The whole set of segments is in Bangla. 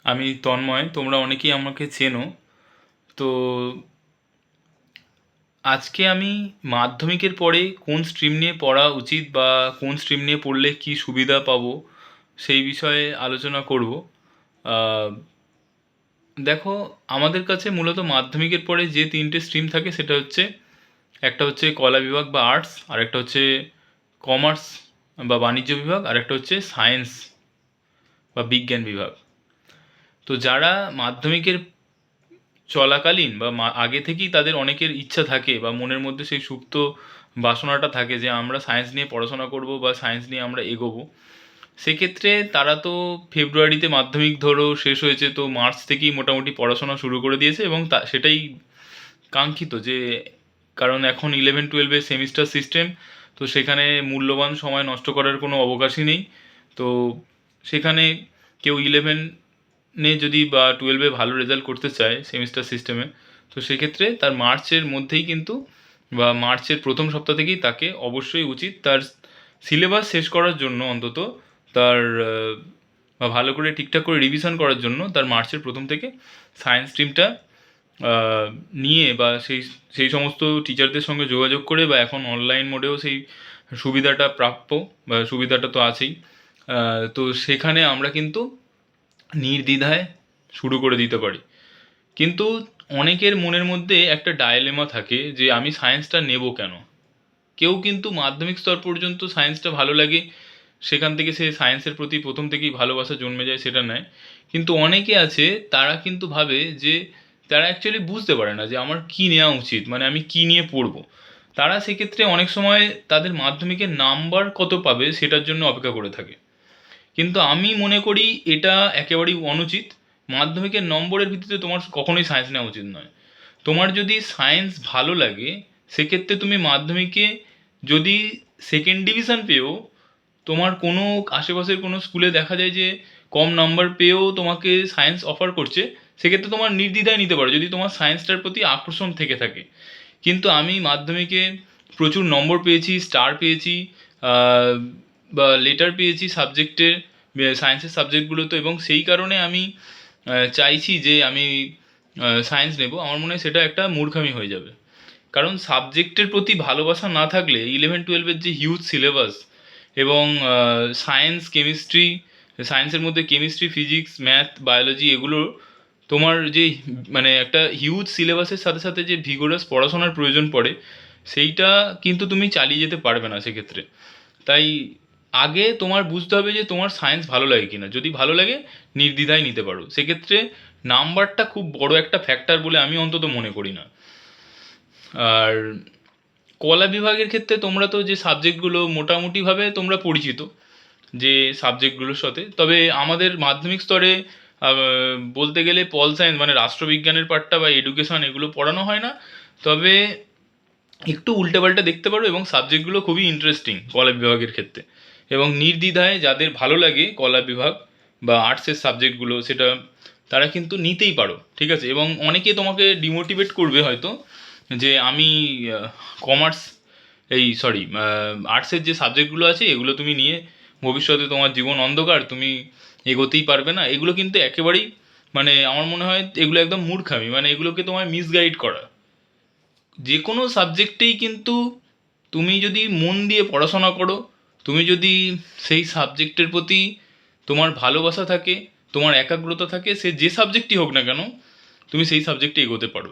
আমি তন্ময়, তোমরা অনেকেই আমাকে চেনো। তো আজকে আমি মাধ্যমিকের পরে কোন স্ট্রিম নিয়ে পড়া উচিত বা কোন স্ট্রিম নিয়ে পড়লে কি সুবিধা পাবো সেই বিষয়ে আলোচনা করব। আহ, দেখো, আমাদের কাছে মূলত মাধ্যমিকের পরে যে তিনটে স্ট্রিম থাকে সেটা হচ্ছে, একটা হচ্ছে কলা বিভাগ বা আর্টস, আর একটা হচ্ছে কমার্স বা বাণিজ্য বিভাগ, আর একটা হচ্ছে সায়েন্স বা বিজ্ঞান বিভাগ। তো যারা মাধ্যমিকের চলাকালীন বা আগে থেকেই তাদের অনেকের ইচ্ছা থাকে বা মনের মধ্যে সেই সুপ্ত বাসনাটা থাকে যে আমরা সায়েন্স নিয়ে পড়াশোনা করব বা সায়েন্স নিয়ে আমরা এগোবো, সেক্ষেত্রে তারা তো ফেব্রুয়ারিতে মাধ্যমিক ধরো শেষ হয়েছে, তো মার্চ থেকেই মোটামুটি পড়াশোনা শুরু করে দিয়েছে এবং সেটাই কাঙ্ক্ষিত যে, কারণ এখন 11-12 সেমিস্টার সিস্টেম, তো সেখানে মূল্যবান সময় নষ্ট করার কোনো অবকাশই নেই। তো সেখানে কেউ 11-এ যদি বা 12-এ ভালো রেজাল্ট করতে চায় সেমিস্টার সিস্টেমে, তো সেক্ষেত্রে তার মার্চের মধ্যেই কিন্তু বা মার্চের প্রথম সপ্তাহ থেকেই তাকে অবশ্যই উচিত তার সিলেবাস শেষ করার জন্য, অন্তত তার বা ভালো করে ঠিকঠাক করে রিভিশন করার জন্য তার মার্চের প্রথম থেকে সায়েন্স স্ট্রিমটা নিয়ে বা সেই সেই সমস্ত টিচারদের সঙ্গে যোগাযোগ করে, বা এখন অনলাইন মোডেও সেই সুবিধাটা প্রাপ্য বা সুবিধাটা তো আছেই। তো সেখানে আমরা কিন্তু নির্দ্বিধায় শুরু করে দিতে পারি। কিন্তু অনেকের মনের মধ্যে একটা ডায়লেমা থাকে যে আমি সায়েন্সটা নেব কেন। কেউ কিন্তু মাধ্যমিক স্তর পর্যন্ত সায়েন্সটা ভালো লাগে, সেখান থেকে সে সায়েন্সের প্রতি প্রথম থেকেই ভালোবাসা জন্মে যায়, সেটা নেয়। কিন্তু অনেকে আছে, তারা কিন্তু ভাবে যে তারা অ্যাকচুয়ালি বুঝতে পারে না যে আমার কী নেওয়া উচিত, মানে আমি কী নিয়ে পড়বো। তারা সেক্ষেত্রে অনেক সময় তাদের মাধ্যমিকের নাম্বার কত পাবে সেটার জন্য অপেক্ষা করে থাকে। কিন্তু আমি মনে করি এটা একেবারেই অনুচিত। মাধ্যমিকের নম্বরের ভিত্তিতে তোমার কখনোই সায়েন্স নেওয়া উচিত নয়। তোমার যদি সায়েন্স ভালো লাগে, সেক্ষেত্রে তুমি মাধ্যমিকে যদি সেকেন্ড ডিভিশন পেয়েও, তোমার কোনো আশেপাশের কোনো স্কুলে দেখা যায় যে কম নাম্বার পেয়েও তোমাকে সায়েন্স অফার করছে, সেক্ষেত্রে তোমার নির্দ্বিধায় নিতে পারো যদি তোমার সায়েন্সটার প্রতি আকর্ষণ থেকে থাকে। কিন্তু আমি মাধ্যমিকে প্রচুর নম্বর পেয়েছি, স্টার পেয়েছি, আহ, বা লেটার পেয়েছি সাবজেক্টের, সায়েন্সের সাবজেক্টগুলোতে, এবং সেই কারণে আমি চাইছি যে আমি সায়েন্স নেব। আমার মনে হয় সেটা একটা মূর্খামি হয়ে যাবে। কারণ সাবজেক্টের প্রতি ভালোবাসা না থাকলে 11-12-এর যে হিউজ সিলেবাস এবং সায়েন্স কেমিস্ট্রি, সায়েন্সের মধ্যে কেমিস্ট্রি, ফিজিক্স, ম্যাথ, বায়োলজি, এগুলো তোমার যে মানে একটা হিউজ সিলেবাসের সাথে সাথে যে ভিগোরাস পড়াশোনার প্রয়োজন পড়ে, সেইটা কিন্তু তুমি চালিয়ে যেতে পারবে না সেক্ষেত্রে। তাই আগে তোমার বুঝতে হবে যে তোমার সায়েন্স ভালো লাগে কিনা। যদি ভালো লাগে, নির্দ্বিধায় নিতে পারো। সেক্ষেত্রে নাম্বারটা খুব বড় একটা ফ্যাক্টর বলে আমি অন্তত মনে করি না। আর কলা বিভাগের ক্ষেত্রে তোমরা তো যে সাবজেক্টগুলো মোটামুটিভাবে তোমরা পরিচিত, যে সাবজেক্টগুলোর সাথে, তবে আমাদের মাধ্যমিক স্তরে আহ, বলতে গেলে পল সায়েন্স মানে রাষ্ট্রবিজ্ঞানের পাঠটা বা এডুকেশন, এগুলো পড়ানো হয় না। তবে একটু উল্টেপাল্টা দেখতে পারো, এবং সাবজেক্টগুলো খুবই ইন্টারেস্টিং কলা বিভাগের ক্ষেত্রে। এবং নির্দ্বিধায় যাদের ভালো লাগে কলা বিভাগ বা আর্টসের সাবজেক্টগুলো, সেটা তারা কিন্তু নিতেই পারো, ঠিক আছে। এবং অনেকে তোমাকে ডিমোটিভেট করবে হয়তো যে আমি কমার্স, এই সরি, আর্টসের যে সাবজেক্টগুলো আছে এগুলো তুমি নিয়ে ভবিষ্যতে তোমার জীবন অন্ধকার, তুমি এগোতেই পারবে না। এগুলো কিন্তু একেবারেই, মানে আমার মনে হয় এগুলো একদম মূর্খামি, মানে এগুলোকে তোমায় মিসগাইড করা। যে কোনো সাবজেক্টেই কিন্তু তুমি যদি মন দিয়ে পড়াশোনা করো, তুমি যদি সেই সাবজেক্টের প্রতি তোমার ভালোবাসা থাকে, তোমার একাগ্রতা থাকে, সে যে সাবজেক্টই হোক না কেন, তুমি সেই সাবজেক্টে এগোতে পারো,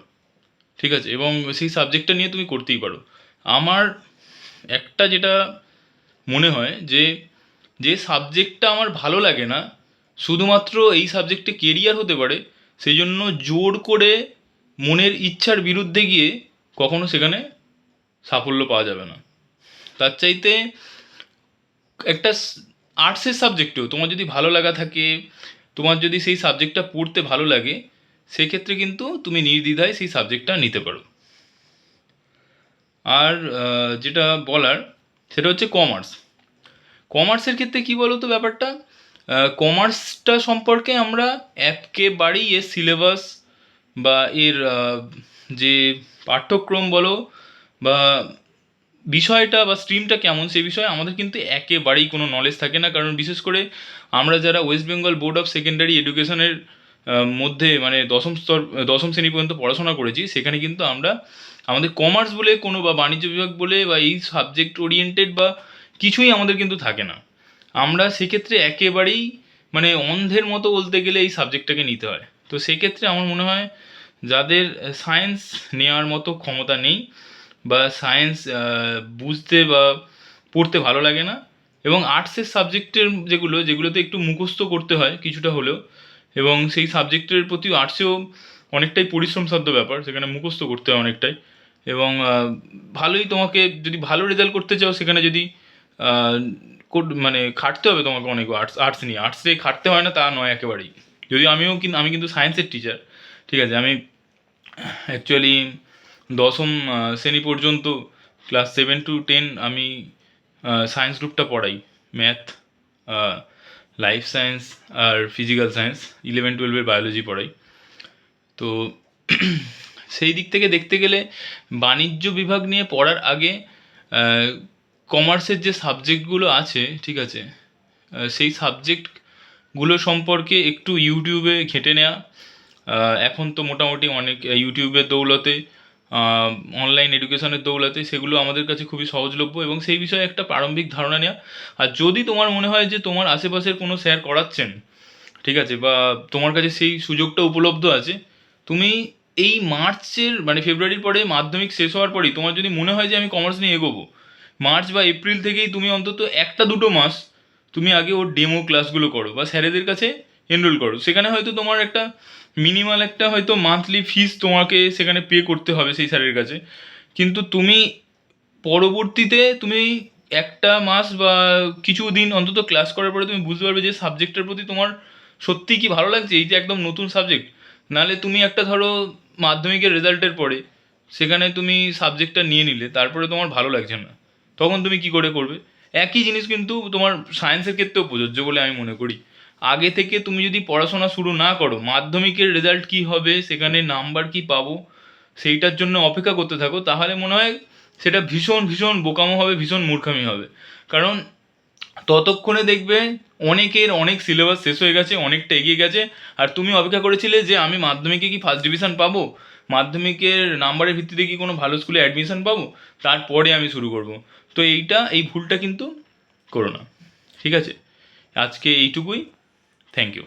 ঠিক আছে। এবং সেই সাবজেক্টটা নিয়ে তুমি করতেই পারো। আমার একটা যেটা মনে হয় যে, যে সাবজেক্টটা আমার ভালো লাগে না, শুধুমাত্র এই সাবজেক্টে কেরিয়ার হতে পারে, সেই জন্য জোর করে মনের ইচ্ছার বিরুদ্ধে গিয়ে কখনো সেখানে সাফল্য পাওয়া যাবে না। তার চাইতে একটা আর্টসের সাবজেক্টেও তোমার যদি ভালো লাগা থাকে, তোমার যদি সেই সাবজেক্টটা পড়তে ভালো লাগে, সেক্ষেত্রে কিন্তু তুমি নির্দ্বিধায় সেই সাবজেক্টটা নিতে পারো। আর যেটা বলার, সেটা হচ্ছে কমার্স। কমার্সের ক্ষেত্রে কী বলো তো ব্যাপারটা, কমার্সটা সম্পর্কে আমরা একেবারেই এর সিলেবাস বা এর যে পাঠ্যক্রম বলো বা বিষয়টা বা স্ট্রিমটা কেমন, সে বিষয়ে আমাদের কিন্তু একেবারেই কোনো নলেজ থাকে না। কারণ বিশেষ করে আমরা যারা West Bengal board of secondary এডুকেশনের মধ্যে মানে দশম শ্রেণী পর্যন্ত পড়াশোনা করেছি, সেখানে কিন্তু আমরা আমাদের কমার্স বলে কোনো বা বাণিজ্য বিভাগ বলে বা এই সাবজেক্ট ওরিয়েন্টেড বা কিছুই আমাদের কিন্তু থাকে না। আমরা সেক্ষেত্রে একেবারেই মানে অন্ধের মতো বলতে গেলে এই সাবজেক্টটাকে নিতে হয়। তো সেক্ষেত্রে আমার মনে হয় যাদের সায়েন্স নেওয়ার মতো ক্ষমতা নেই বা সায়েন্স বুঝতে বা পড়তে ভালো লাগে না, এবং আর্টসের সাবজেক্টের যেগুলোতে একটু মুখস্থ করতে হয় কিছুটা হলেও, এবং সেই সাবজেক্টের প্রতি আর্টসেও অনেকটাই পরিশ্রমসাধ্য ব্যাপার, সেখানে মুখস্থ করতে হয় অনেকটাই, এবং ভালোই তোমাকে যদি ভালো রেজাল্ট করতে চাও সেখানে যদি আহ, মানে খাটতে হবে তোমাকে অনেক। আর্টস নিয়ে আর্টসে খাটতে হয় না তা নয় একেবারেই। যদিও আমি কিন্তু সায়েন্সের টিচার, ঠিক আছে। আমি অ্যাকচুয়ালি দশম শ্রেণী পর্যন্ত ক্লাস 7 to 10 আমি সায়েন্স গ্রুপটা পড়াই। ম্যাথ, লাইফ সায়েন্স আর ফিজিক্যাল সায়েন্স, 11-12 বায়োলজি পড়াই। তো সেই দিক থেকে দেখতে গেলে বাণিজ্য বিভাগ নিয়ে পড়ার আগে কমার্সের যে সাবজেক্টগুলো আছে, ঠিক আছে, সেই সাবজেক্টগুলো সম্পর্কে একটু ইউটিউবে ঘেঁটে নেওয়া। এখন তো মোটামুটি অনেক ইউটিউবের দৌলতে, অনলাইন এডুকেশনের দৌলতে সেগুলো আমাদের কাছে খুবই সহজলভ্য, এবং সেই বিষয়ে একটা প্রারম্ভিক ধারণা নেওয়া। আর যদি তোমার মনে হয় যে তোমার আশেপাশের কোনো স্যার করাচ্ছেন, ঠিক আছে, বা তোমার কাছে সেই সুযোগটা উপলব্ধ আছে, তুমি এই মার্চের মানে ফেব্রুয়ারির পরে মাধ্যমিক শেষ হওয়ার পরেই তোমার যদি মনে হয় যে আমি কমার্স নিয়ে এগোবো, মার্চ বা এপ্রিল থেকেই তুমি অন্তত 1-2 মাস তুমি আগে ওর ডেমো ক্লাসগুলো করো বা স্যারেদের কাছে এনরোল করো। সেখানে হয়তো তোমার একটা মিনিমাল একটা হয়তো মান্থলি ফিস তোমাকে সেখানে পে করতে হবে সেই স্যারের কাছে, কিন্তু তুমি পরবর্তীতে তুমি 1 মাস বা কিছু দিন অন্তত ক্লাস করার পরে তুমি বুঝতে পারবে যে সাবজেক্টের প্রতি তোমার সত্যিই কি ভালো লাগছে, এই যে একদম নতুন সাবজেক্ট। নাহলে তুমি একটা ধরো মাধ্যমিকের রেজাল্টের পরে সেখানে তুমি সাবজেক্টটা নিয়ে নিলে, তারপরে তোমার ভালো লাগছে না, তখন তুমি কি করে করবে? একই জিনিস কিন্তু তোমার সায়েন্সের ক্ষেত্রেও প্রযোজ্য বলে আমি মনে করি। আগে থেকে তুমি যদি পড়াশোনা শুরু না করো, মাধ্যমিকের রেজাল্ট কি হবে, সেখানে নাম্বার কি পাবো, সেইটার জন্য অপেক্ষা করতে থাকো, তাহলে মনে হয় সেটা ভীষণ ভীষণ বোকামো হবে, ভীষণ মূর্খামি হবে। কারণ ততক্ষণে দেখবে অনেকের অনেক সিলেবাস শেষ হয়ে গেছে, অনেকটা এগিয়ে গেছে, আর তুমি অপেক্ষা করেছিলে যে আমি মাধ্যমিকে কি ফার্স্ট ডিভিশন পাবো, মাধ্যমিকের নাম্বারের ভিত্তিতে কি কোনো ভালো স্কুলে অ্যাডমিশন পাবো, তারপরে আমি শুরু করব। তো এই ভুলটা কিন্তু করো না, ঠিক আছে। আজকে এইটুকুই। Thank you.